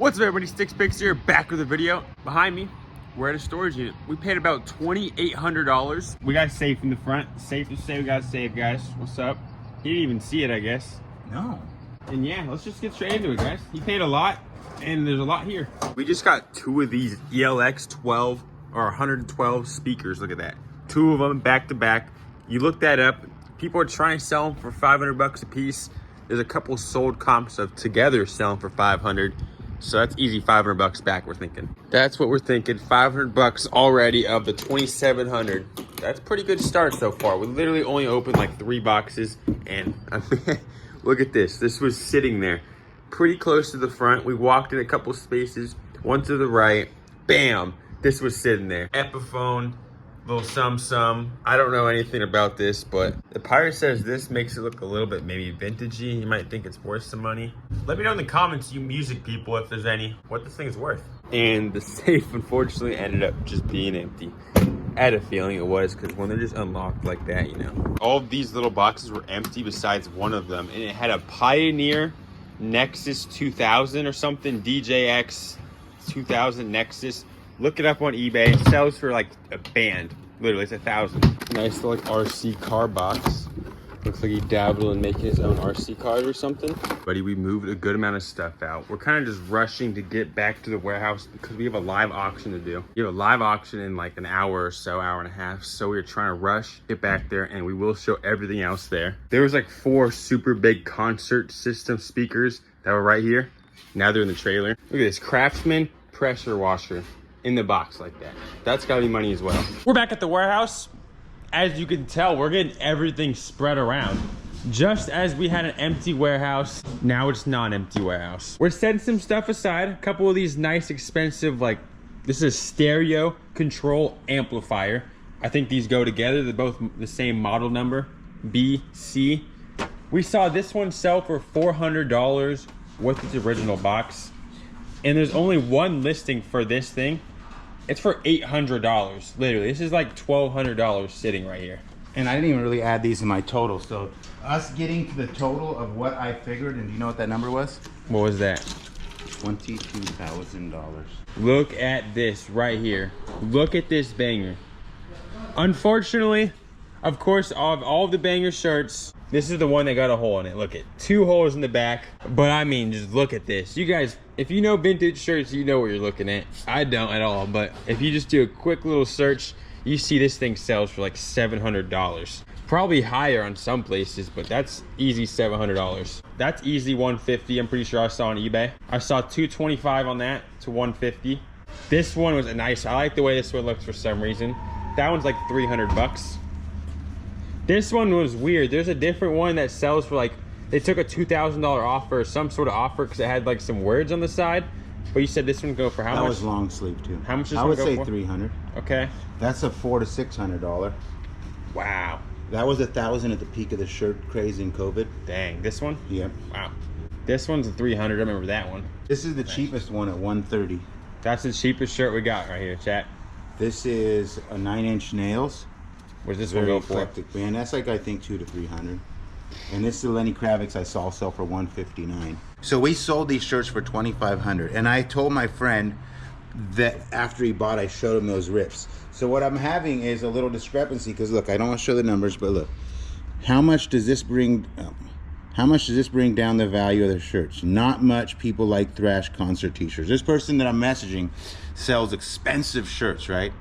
What's up, everybody? Stixx Picks here, back with a video. Behind me, we're at a storage unit. We paid about $2,800. We got safe in the front. Safe to say we got safe, guys. What's up? He didn't even see it, I guess. No. And yeah, let's just get straight into it, guys. He paid a lot, and there's a lot here. We just got two of these ELX 12 or 112 speakers. Look at that. Two of them back to back. You look that up. People are trying to sell them for 500 bucks a piece. There's a couple sold comps of together selling for 500. So that's easy 500 bucks back, we're thinking. That's what we're thinking, 500 bucks already of the 2,700. That's a pretty good start so far. We literally only opened like 3 boxes and look at this. This was sitting there pretty close to the front. We walked in a couple spaces, one to the right, bam, this was sitting there. Epiphone, little sum. I don't know anything about this, but the pirate says this makes it look a little bit maybe vintagey. You might think it's worth some money. Let me know in the comments, you music people, if there's any, what this thing is worth. And the safe unfortunately ended up just being empty. I had a feeling it was, because when they're just unlocked like that, you know. All of these little boxes were empty besides one of them, and it had a Pioneer Nexus 2000 or something, DJX 2000 Nexus. Look it up on eBay. It sells for like a band. Literally, it's $1,000. Nice little like RC car box. Looks like he dabbled in making his own RC cars or something. Buddy, we moved a good amount of stuff out. We're kind of just rushing to get back to the warehouse because we have a live auction to do. We have a live auction in like an hour or so, hour and a half. So we're trying to rush, get back there, and we will show everything else there. There was like 4 super big concert system speakers that were right here. Now they're in the trailer. Look at this, Craftsman pressure washer. In the box like that. That's gotta be money as well. We're back at the warehouse. As you can tell, we're getting everything spread around. Just as we had an empty warehouse, now it's not an empty warehouse. We're setting some stuff aside. A couple of these nice, expensive, like, this is a stereo control amplifier. I think these go together. They're both the same model number, BC. We saw this one sell for $400 with its original box. And there's only one listing for this thing. It's for $800, literally. This is like $1,200 sitting right here. And I didn't even really add these in my total. So us getting to the total of what I figured, and do you know what that number was? What was that? $22,000. Look at this right here. Look at this banger. Unfortunately, of course, of all the banger shirts, this is the one that got a hole in it. Look at 2 holes in the back. But I mean, just look at this. You guys, if you know vintage shirts, you know what you're looking at. I don't at all, but if you just do a quick little search, you see this thing sells for like $700. Probably higher on some places, but that's easy $700. That's easy $150. I'm pretty sure I saw on eBay. I saw $225 on that to $150. This one was a nice, I like the way this one looks for some reason. That one's like 300 bucks. This one was weird. There's a different one that sells for like, they took a $2,000 offer or some sort of offer because it had like some words on the side. But you said this one go for how much? That was long sleeve too. How much does I one would go say for? 300. Okay. That's a $400 to $600. Wow. That was $1,000 at the peak of the shirt craze in COVID. Dang, this one? Yep. Wow. This one's a 300. I remember that one. This is the cheapest one at $130. That's the cheapest shirt we got right here, chat. This is a 9-inch nails. Where's this one Very go for? eclectic band. That's like I think $200 to $300. And this is the Lenny Kravitz I saw sell for $159. So we sold these shirts for $2,500. And I told my friend that after he bought, I showed him those rips. So what I'm having is a little discrepancy because look, I don't want to show the numbers, but look, how much does this bring? How much does this bring down the value of the shirts? Not much. People like thrash concert t-shirts. This person that I'm messaging sells expensive shirts, right?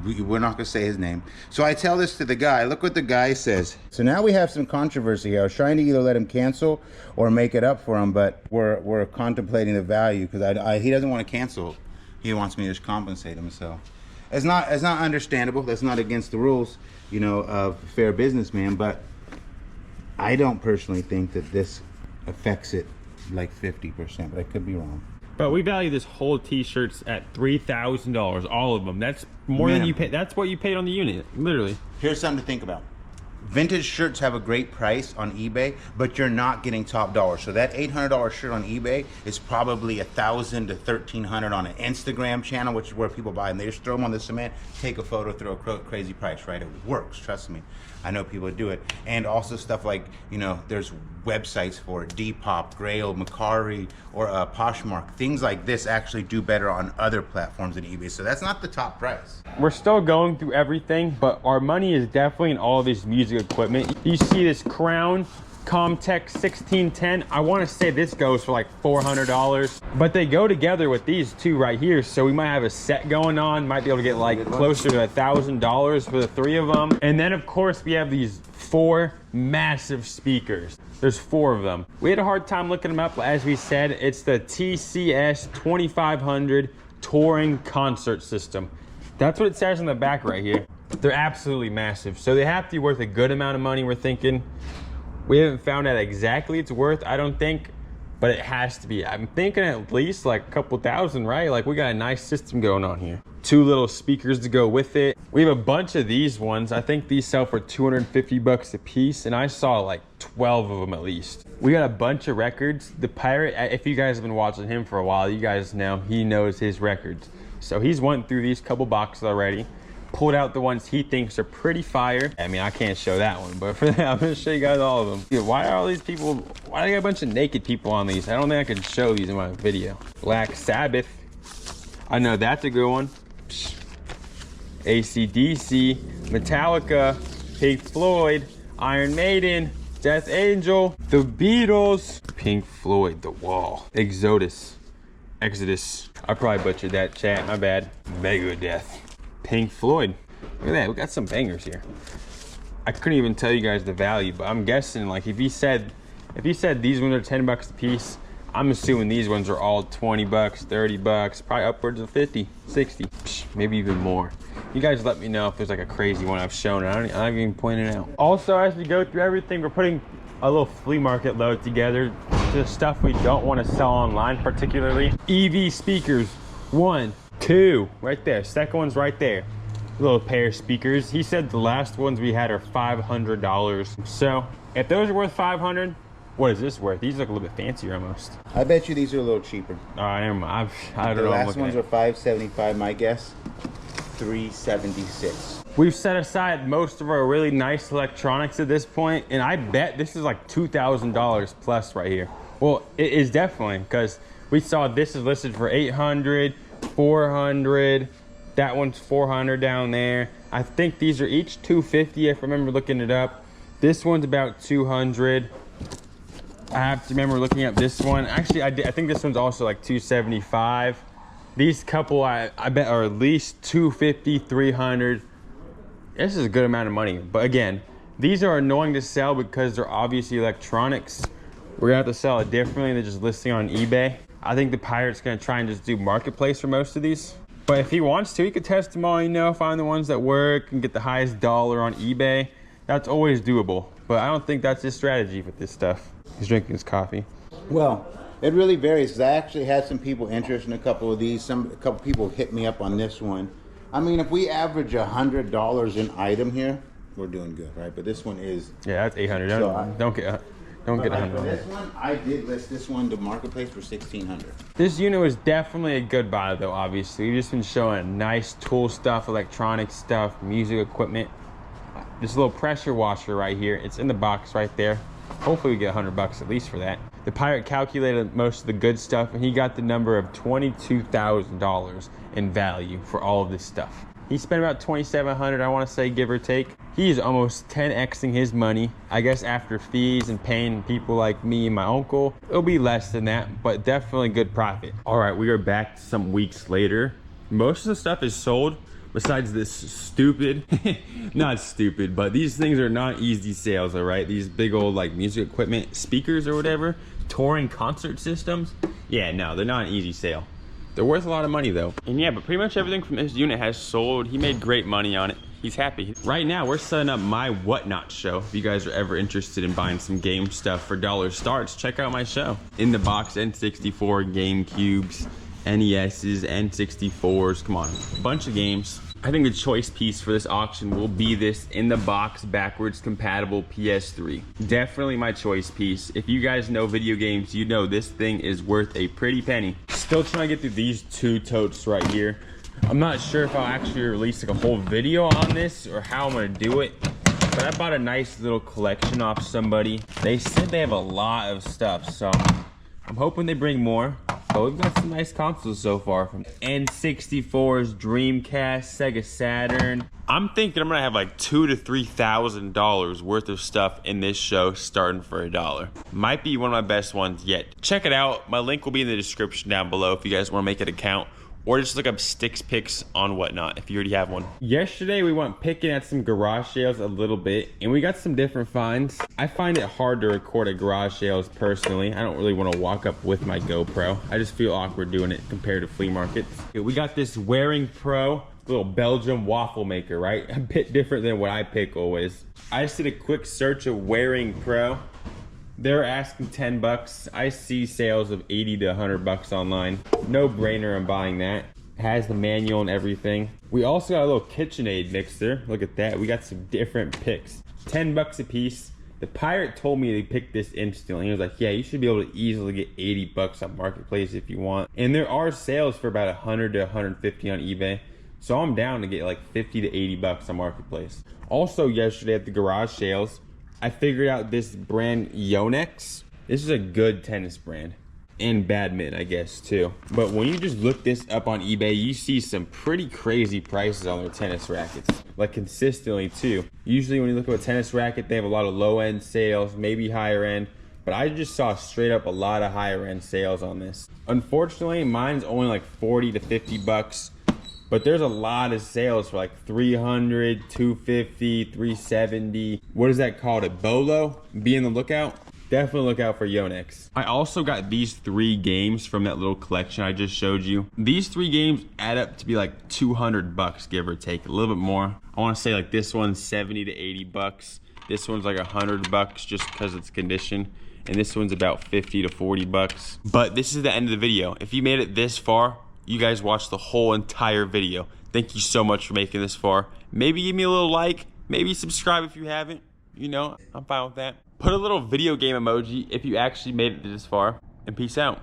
We're not going to say his name. So I tell this to the guy. Look what the guy says. So now we have some controversy here. I was trying to either let him cancel or make it up for him, but we're contemplating the value because he doesn't want to cancel. He wants me to just compensate him. So it's not understandable. That's not against the rules, you know, of fair businessman. But I don't personally think that this affects it like 50%, but I could be wrong. But we value this whole t-shirts at $3,000, all of them. That's more than you pay. That's what you paid on the unit, literally. Here's something to think about. Vintage shirts have a great price on eBay, but you're not getting top dollar. So that $800 shirt on eBay is probably $1,000 to $1,300 on an Instagram channel, which is where people buy them. They just throw them on the cement, take a photo, throw a crazy price, right? It works, trust me. I know people do it. And also stuff like, you know, there's websites for it, Depop, Grail, Macari, or Poshmark. Things like this actually do better on other platforms than eBay. So that's not the top price. We're still going through everything, but our money is definitely in all this music equipment. You see this Crown Comtech 1610. I want to say this goes for like $400, but they go together with these two right here. So we might have a set going on, might be able to get like closer to $1,000 for the 3 of them. And then of course we have these 4 massive speakers. There's 4 of them. We had a hard time looking them up. As we said, it's the TCS 2500 touring concert system. That's what it says on the back right here. They're absolutely massive. So they have to be worth a good amount of money, we're thinking. We haven't found out exactly it's worth, I don't think, but it has to be. I'm thinking at least like a couple thousand, right? Like we got a nice system going on here. 2 little speakers to go with it. We have a bunch of these ones. I think these sell for 250 bucks a piece, and I saw like 12 of them at least. We got a bunch of records. The Pirate, if you guys have been watching him for a while, you guys know he knows his records. So he's went through these couple boxes already, pulled out the ones he thinks are pretty fire. I mean, I can't show that one, but for that, I'm gonna show you guys all of them. Dude, why are all these people, why do they got a bunch of naked people on these? I don't think I can show these in my video. Black Sabbath, I know that's a good one. AC/DC, Metallica, Pink Floyd, Iron Maiden, Death Angel, The Beatles, Pink Floyd, The Wall, Exodus, I probably butchered that, chat, my bad. Megadeth, Pink Floyd. Look at that, we got some bangers here. I couldn't even tell you guys the value, but I'm guessing like if he said these ones are 10 bucks a piece, I'm assuming these ones are all 20 bucks, 30 bucks, probably upwards of 50, 60, maybe even more. You guys let me know if there's like a crazy one I've shown. I don't even point it out. Also, as we go through everything, we're putting a little flea market load together. The stuff we don't want to sell online particularly. EV speakers, 1, 2, right there. Second one's right there. Little pair of speakers. He said the last ones we had are $500. So if those are worth $500, what is this worth? These look a little bit fancier almost. I bet you these are a little cheaper. I don't know. The last ones are $575, my guess. $376. We've set aside most of our really nice electronics at this point, and I bet this is like $2,000 plus right here. Well, it is definitely, because we saw this is listed for $800, $400, that one's $400 down there. I think these are each $250 if I remember looking it up. This one's about $200. I have to remember looking up this one. Actually, I think this one's also like $275. These couple I bet are at least $250, $300. This is a good amount of money. But again, these are annoying to sell because they're obviously electronics. We're gonna have to sell it differently than just listing on eBay. I think the Pirate's gonna try and just do marketplace for most of these. But if he wants to, he could test them all, you know, find the ones that work and get the highest dollar on eBay. That's always doable. But I don't think that's his strategy with this stuff. He's drinking his coffee. Well, it really varies, because I actually had some people interested in a couple of these. A couple people hit me up on this one. I mean, if we average $100 an item here, we're doing good, right? But this one is... Yeah, that's $800. Don't get $100. This one, I did list this one to marketplace for $1,600. This unit was definitely a good buy, though. Obviously, we've just been showing nice tool stuff, electronic stuff, music equipment. This little pressure washer right here, it's in the box right there. Hopefully we get 100 bucks at least for that. The Pirate calculated most of the good stuff, and he got the number of $22,000 in value for all of this stuff. He spent about $2,700, I want to say, give or take. He's almost 10xing his money. I guess after fees and paying people like me and my uncle, it'll be less than that, but definitely good profit. All right, we are back some weeks later. Most of the stuff is sold, besides this stupid, not stupid, but these things are not easy sales, all right? These big old like music equipment, speakers or whatever, touring concert systems. Yeah, no, they're not an easy sale. They're worth a lot of money though. And yeah, but pretty much everything from this unit has sold. He made great money on it. He's happy. Right now, we're setting up my Whatnot show. If you guys are ever interested in buying some game stuff for dollar starts, check out my show. In the box, N64, GameCubes, NESs, N64s, come on, a bunch of games. I think the choice piece for this auction will be this in the box backwards compatible PS3. Definitely my choice piece. If you guys know video games, you know this thing is worth a pretty penny. Still trying to get through these 2 totes right here. I'm not sure if I'll actually release like a whole video on this or how I'm gonna do it. But I bought a nice little collection off somebody. They said they have a lot of stuff, so I'm hoping they bring more. But we've got some nice consoles so far, from N64s, Dreamcast, Sega Saturn. I'm thinking I'm gonna have like $2,000 to $3,000 worth of stuff in this show starting for $1. Might be one of my best ones yet. Check it out. My link will be in the description down below if you guys wanna make an account. Or just look up Stixx Picks on Whatnot if you already have one. Yesterday we went picking at some garage sales a little bit, and we got some different finds. I find it hard to record at garage sales personally. I don't really want to walk up with my GoPro. I just feel awkward doing it compared to flea markets. We got this Waring Pro, little Belgium waffle maker, right? A bit different than what I pick always. I just did a quick search of Waring Pro. They're asking 10 bucks. I see sales of 80 to 100 bucks online. No brainer, I'm buying that. Has the manual and everything. We also got a little KitchenAid mixer. Look at that. We got some different picks. 10 bucks a piece. The pirate told me to pick this instantly. He was like, yeah, you should be able to easily get 80 bucks on Marketplace if you want. And there are sales for about 100 to 150 on eBay. So I'm down to get like 50 to 80 bucks on Marketplace. Also yesterday at the garage sales, I figured out this brand Yonex. This is a good tennis brand. And badminton, I guess, too. But when you just look this up on eBay, you see some pretty crazy prices on their tennis rackets. Like consistently, too. Usually when you look at a tennis racket, they have a lot of low-end sales, maybe higher end. But I just saw straight up a lot of higher end sales on this. Unfortunately, mine's only like 40 to 50 bucks. But there's a lot of sales for like 300, 250, 370. What is that called? A bolo? Be on the lookout. Definitely look out for Yonex. I also got these 3 games from that little collection I just showed you. These 3 games add up to be like 200 bucks, give or take, a little bit more. I want to say like this one's 70 to 80 bucks. This one's like 100 bucks just because it's condition. And this one's about 50 to 40 bucks. But this is the end of the video. If you made it this far, you guys watched the whole entire video. Thank you so much for making this far. Maybe give me a little like, maybe subscribe if you haven't. You know, I'm fine with that. Put a little video game emoji if you actually made it this far, and peace out.